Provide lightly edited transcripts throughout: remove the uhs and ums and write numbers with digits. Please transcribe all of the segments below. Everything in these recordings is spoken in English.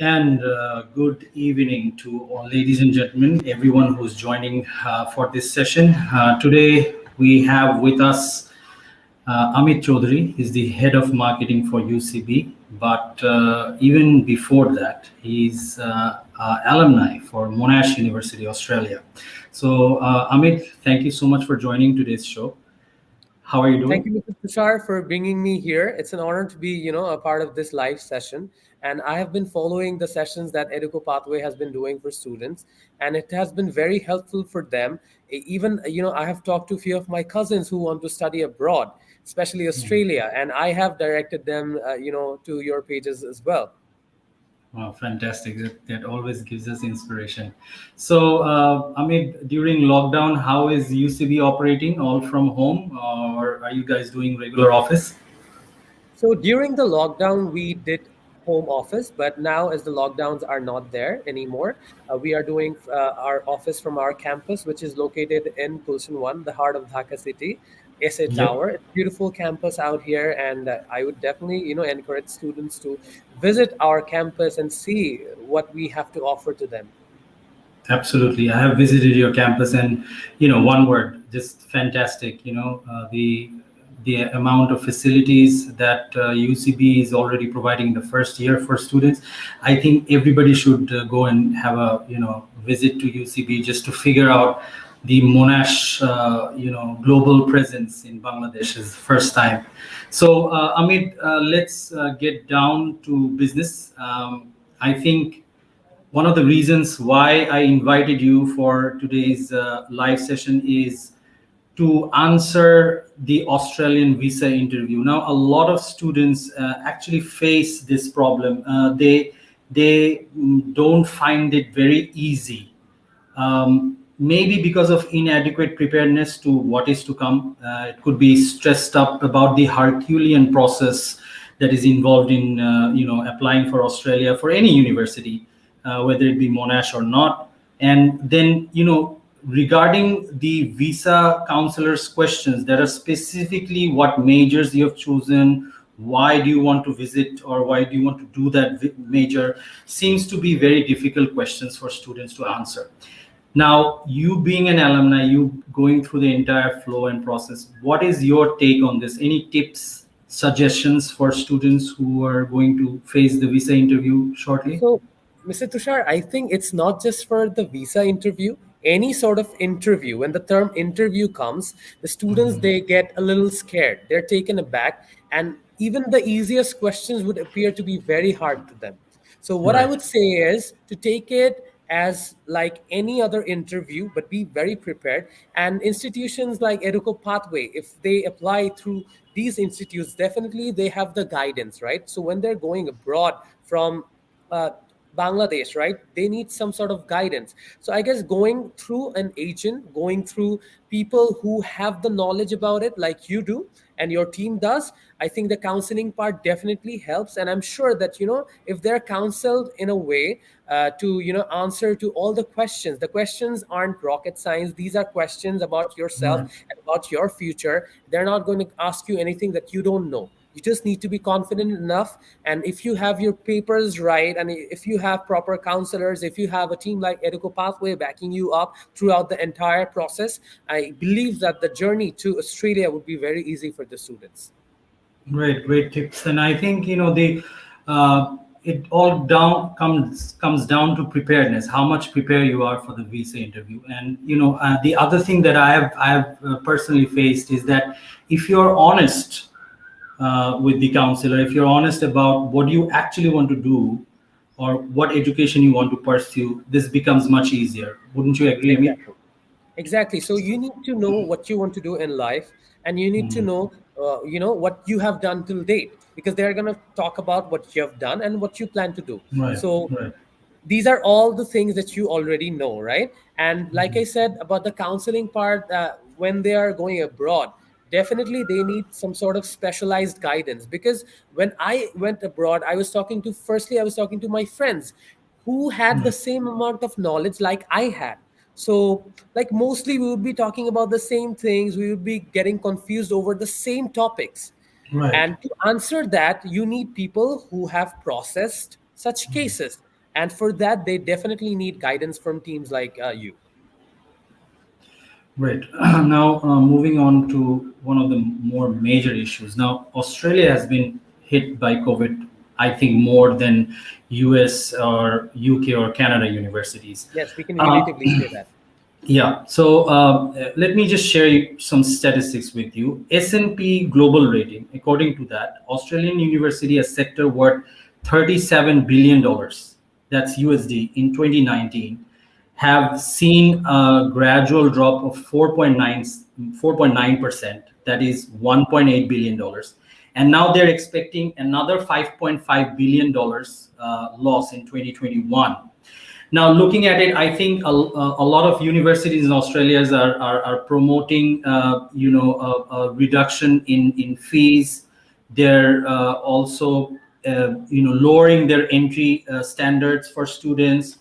And good evening to all ladies and gentlemen, everyone who's joining for this session. Today we have with us Amit Chowdhury. He's the head of marketing for UCB. But even before that, he's alumni for Monash University, Australia. So, Amit, thank you so much for joining today's show. How are you Thank doing? you, Mr. Tushar, for bringing me here. It's an honor to be, a part of this live session. And I have been following the sessions that Educo Pathway has been doing for students, and it has been very helpful for them. Even, I have talked to a few of my cousins who want to study abroad, especially Australia, and I have directed them, to your pages as well. Wow, fantastic. That always gives us inspiration. So, Amit, during lockdown, how is UCB operating? All from home, or are you guys doing regular office? So during the lockdown, we did home office, but now as the lockdowns are not there anymore, we are doing our office from our campus, which is located in Pulsion 1, the heart of Dhaka city, SA Yep, Tower. It's a beautiful campus out here, and I would definitely, encourage students to visit our campus and see what we have to offer to them. absolutely. I have visited your campus, and one word, just fantastic. The amount of facilities that UCB is already providing in the first year for students. I think everybody should go and have a visit to UCB just to figure out the Monash global presence in Bangladesh is the first time. So Amit, let's get down to business. I think one of the reasons why I invited you for today's live session is to answer the Australian visa interview. Now, a lot of students actually face this problem. They don't find it very easy, maybe because of inadequate preparedness to what is to come. It could be stressed up about the Herculean process that is involved in applying for Australia for any university, whether it be Monash or not. And then regarding the visa counselors questions that are specifically what majors you have chosen, why do you want to visit, or why do you want to do that major, seems to be very difficult questions for students to answer. Now, you being an alumni, you going through the entire flow and process, what is your take on this? Any tips, suggestions for students who are going to face the visa interview shortly? So, Mr. Tushar, I think it's not just for the visa interview. Any sort of interview, when the term interview comes, the students they get a little scared. They're taken aback, and even the easiest questions would appear to be very hard to them. So, what I Right. would say is to take it as like any other interview, but be very prepared. And institutions like Educo Pathway, if they apply through these institutes, definitely they have the guidance, right? So when they're going abroad from uh, Bangladesh, right? They need some sort of guidance. So I guess going through an agent, going through people who have the knowledge about it, like you do and your team does, I think the counseling part definitely helps. And I'm sure that if they're counseled in a way to answer to all the questions aren't rocket science. These are questions about yourself Right. and about your future. They're not going to ask you anything that you don't know. You just need to be confident enough. And if you have your papers right, and if you have proper counselors, if you have a team like Educo Pathway backing you up throughout the entire process, I believe that the journey to Australia would be very easy for the students. Great tips. And I think it all comes down to preparedness. How much prepared you are for the visa interview. And the other thing that I have personally faced is that if you're honest with the counselor, if you're honest about what you actually want to do or what education you want to pursue, this becomes much easier. Wouldn't you agree, Amit? Exactly. Exactly. So you need to know what you want to do in life, and you need to Mm. know, what you have done till date, because they're going to talk about what you have done and what you plan to do. Right, So right. these are all the things that you already know, right? And like I said about the counseling part, when they are going abroad, definitely they need some sort of specialized guidance, because when I went abroad, I was talking to my friends who had the same amount of knowledge like I had. So, like, mostly we would be talking about the same things, we would be getting confused over the same topics. Right. And to answer that, you need people who have processed such cases. And for that, they definitely need guidance from teams like you. Right. Now, moving on to one of the more major issues. Now, Australia has been hit by COVID, I think, more than US or UK or Canada universities. Yes, we can Um, relatively say that. Yeah. So let me just share some statistics with you. S&P Global Rating, according to that, Australian university has sector worth $37 billion. That's USD in 2019, have seen a gradual drop of 4.9%. That is $1.8 billion. And now they're expecting another $5.5 billion loss in 2021. Now, looking at it, I think a lot of universities in Australia are promoting, a reduction in fees. They're also, lowering their entry standards for students.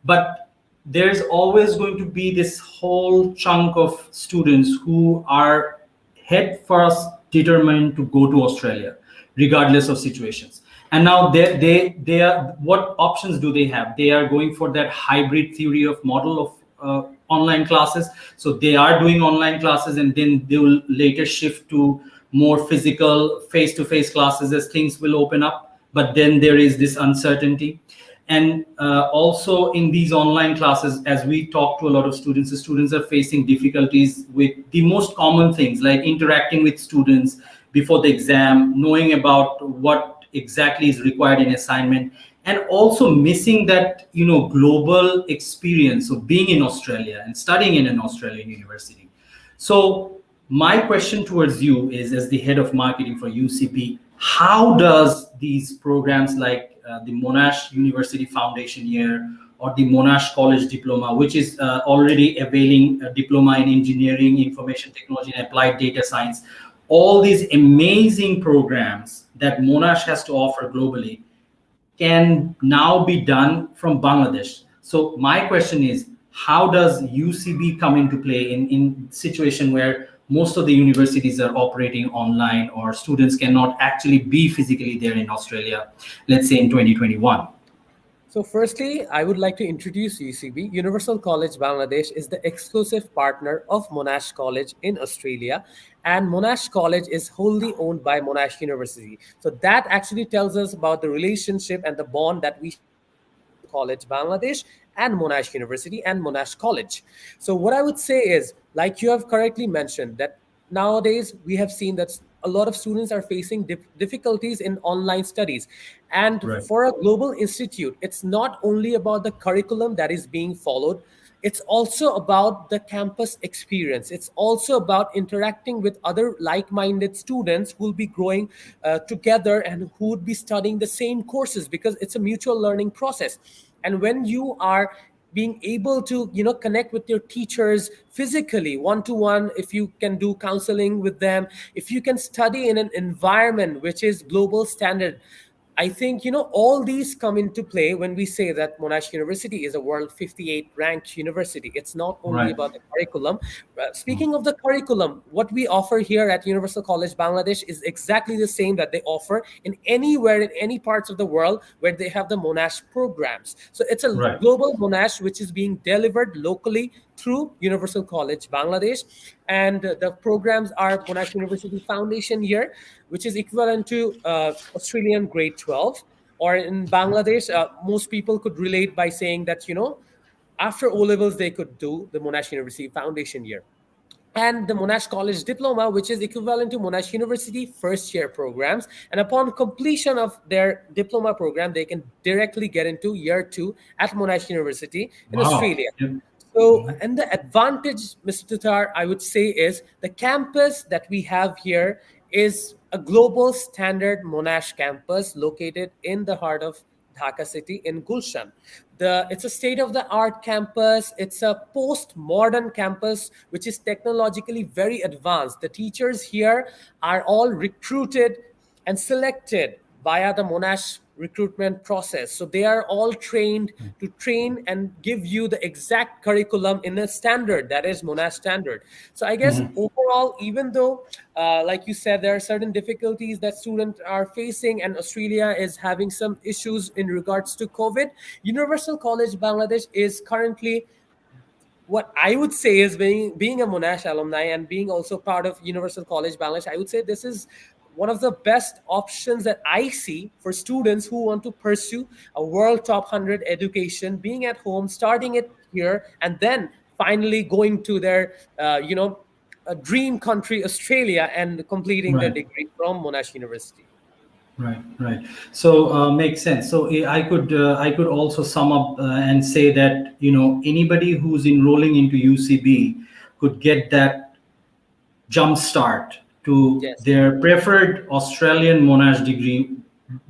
But there's always going to be this whole chunk of students who are head first determined to go to Australia, regardless of situations. And now they are, what options do they have? They are going for that hybrid theory of model of online classes. So they are doing online classes, and then they will later shift to more physical face-to-face classes as things will open up. But then there is this uncertainty. And also in these online classes, as we talk to a lot of students, the students are facing difficulties with the most common things like interacting with students before the exam, knowing about what exactly is required in assignment, and also missing that global experience of being in Australia and studying in an Australian university. So my question towards you is, as the head of marketing for UCP, how does these programs like the Monash University Foundation Year or the Monash College Diploma, which is already availing a diploma in engineering, information technology, and applied data science, all these amazing programs that Monash has to offer globally, can now be done from Bangladesh. So my question is, how does UCB come into play in situation where most of the universities are operating online, or students cannot actually be physically there in Australia, let's say in 2021? So, firstly, I would like to introduce UCB. Universal College Bangladesh is the exclusive partner of Monash College in Australia, and Monash College is wholly owned by Monash University. So, that actually tells us about the relationship and the bond that we share with Universal College Bangladesh and Monash University and Monash College. So, what I would say is, like you have correctly mentioned, that nowadays we have seen that a lot of students are facing difficulties in online studies, and Right. for a global institute, it's not only about the curriculum that is being followed, it's also about the campus experience. It's also about interacting with other like-minded students who will be growing together and who would be studying the same courses, because it's a mutual learning process. And when you are being able to connect with your teachers physically one to one, if you can do counseling with them, if you can study in an environment which is global standard, I think all these come into play when we say that Monash University is a world 58 ranked university. It's not only Right. about the curriculum. Speaking of the curriculum, what we offer here at Universal College Bangladesh is exactly the same that they offer in anywhere in any parts of the world where they have the Monash programs. So it's a Right. global Monash which is being delivered locally through Universal College Bangladesh. And the programs are Monash University Foundation Year, which is equivalent to Australian grade 12. Or in Bangladesh, most people could relate by saying that, after O levels, they could do the Monash University Foundation Year. And the Monash College Diploma, which is equivalent to Monash University first year programs. And upon completion of their diploma program, they can directly get into year two at Monash University in Wow. Australia. Yep. So, and the advantage, Mr. Tatar, I would say, is the campus that we have here is a global standard Monash campus located in the heart of Dhaka city in Gulshan. It's a state of the art campus. It's a post-modern campus which is technologically very advanced. The teachers here are all recruited and selected via the Monash recruitment process. So they are all trained to train and give you the exact curriculum in a standard that is Monash standard. So I guess Mhm. overall, even though, like you said, there are certain difficulties that students are facing, and Australia is having some issues in regards to COVID, Universal College Bangladesh is currently, what I would say is, being a Monash alumni and being also part of Universal College Bangladesh, I would say this is one of the best options that I see for students who want to pursue a world top 100 education, being at home, starting it here, and then finally going to their, a dream country, Australia, and completing their Right. degree from Monash University. Right, right. So makes sense. So I could also sum up and say that anybody who's enrolling into UCB could get that jump start to Yes. their preferred Australian Monash degree,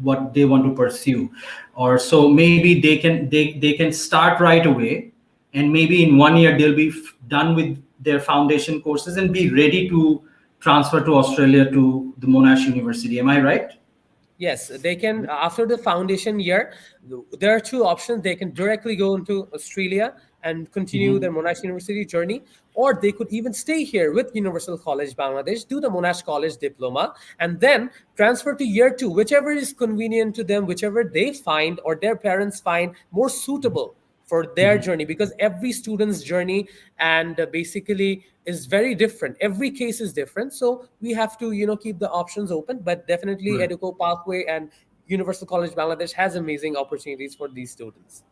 what they want to pursue, or so maybe they can start right away, and maybe in 1 year they'll be done with their foundation courses and be ready to transfer to Australia to the Monash University. Am I right? Yes, they can, after the foundation year, there are two options. They can directly go into Australia and continue their Mhm. Monash University journey, or they could even stay here with Universal College Bangladesh, do the Monash College diploma, and then transfer to year two, whichever is convenient to them, whichever they find or their parents find more suitable for their Mhm. journey, because every student's journey and basically is very different. Every case is different, so we have to keep the options open. But definitely Right. Educo Pathway and Universal College Bangladesh has amazing opportunities for these students.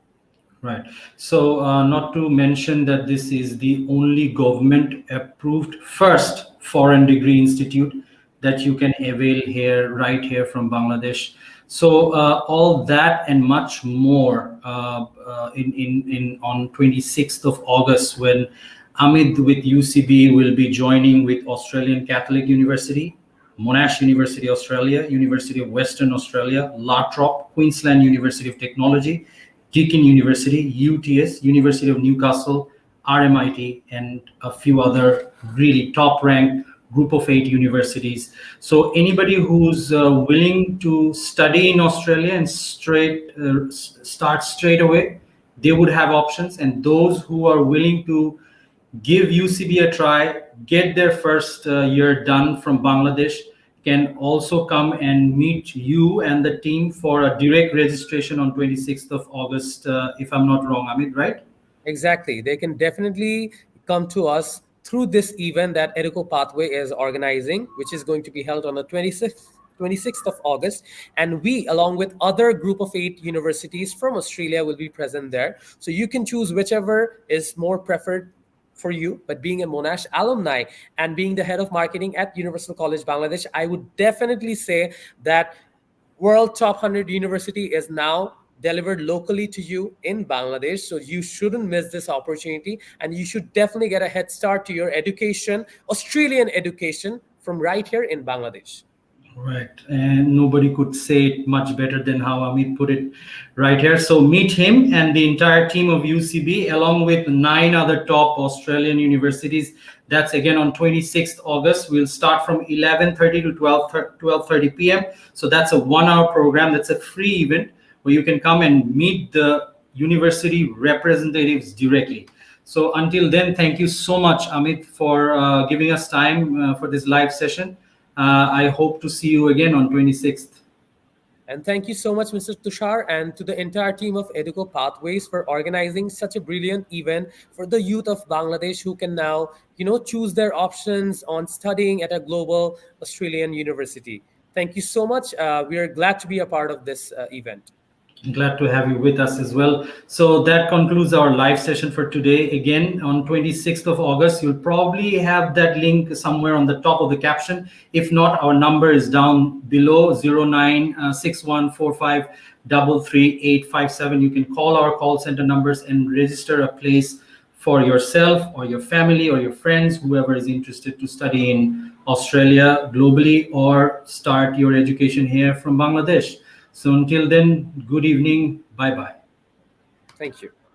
Right. So, not to mention that this is the only government approved first foreign degree institute that you can avail here, right here from Bangladesh. So, all that and much more in on 26th of August, when Amit with UCB will be joining with Australian Catholic University, Monash University Australia, University of Western Australia, La Trobe, Queensland University of Technology, Deakin University, UTS, University of Newcastle, RMIT, and a few other really top ranked group of 8 universities. So anybody who's willing to study in Australia and start straight away, they would have options. And those who are willing to give UCB a try, get their first year done from Bangladesh, can also come and meet you and the team for a direct registration on 26th of August, if I'm not wrong, Amit, right? Exactly. They can definitely come to us through this event that Educo Pathway is organizing, which is going to be held on the 26th of August. And we, along with other group of 8 universities from Australia, will be present there. So you can choose whichever is more preferred for you. But being a Monash alumni and being the head of marketing at Universal College Bangladesh, I would definitely say that World Top 100 University is now delivered locally to you in Bangladesh. So you shouldn't miss this opportunity, and you should definitely get a head start to your education, Australian education, from right here in Bangladesh. Right. And nobody could say it much better than how Amit put it right here. So meet him and the entire team of UCB, along with 9 other top Australian universities. That's again on 26th August. We'll start from 11:30 to 12:30 p.m. So that's a 1 hour program. That's a free event where you can come and meet the university representatives directly. So until then, thank you so much, Amit, for giving us time for this live session. I hope to see you again on 26th. And thank you so much, Mr. Tushar, and to the entire team of Educo Pathways for organizing such a brilliant event for the youth of Bangladesh who can now, choose their options on studying at a global Australian university. Thank you so much. We are glad to be a part of this event. Glad to have you with us as well. So that concludes our live session for today. Again, on 26th of August, you'll probably have that link somewhere on the top of the caption. If not, our number is down below 096145333857. You can call our call center numbers and register a place for yourself or your family or your friends, whoever is interested to study in Australia globally or start your education here from Bangladesh. So until then, good evening. Bye bye. Thank you.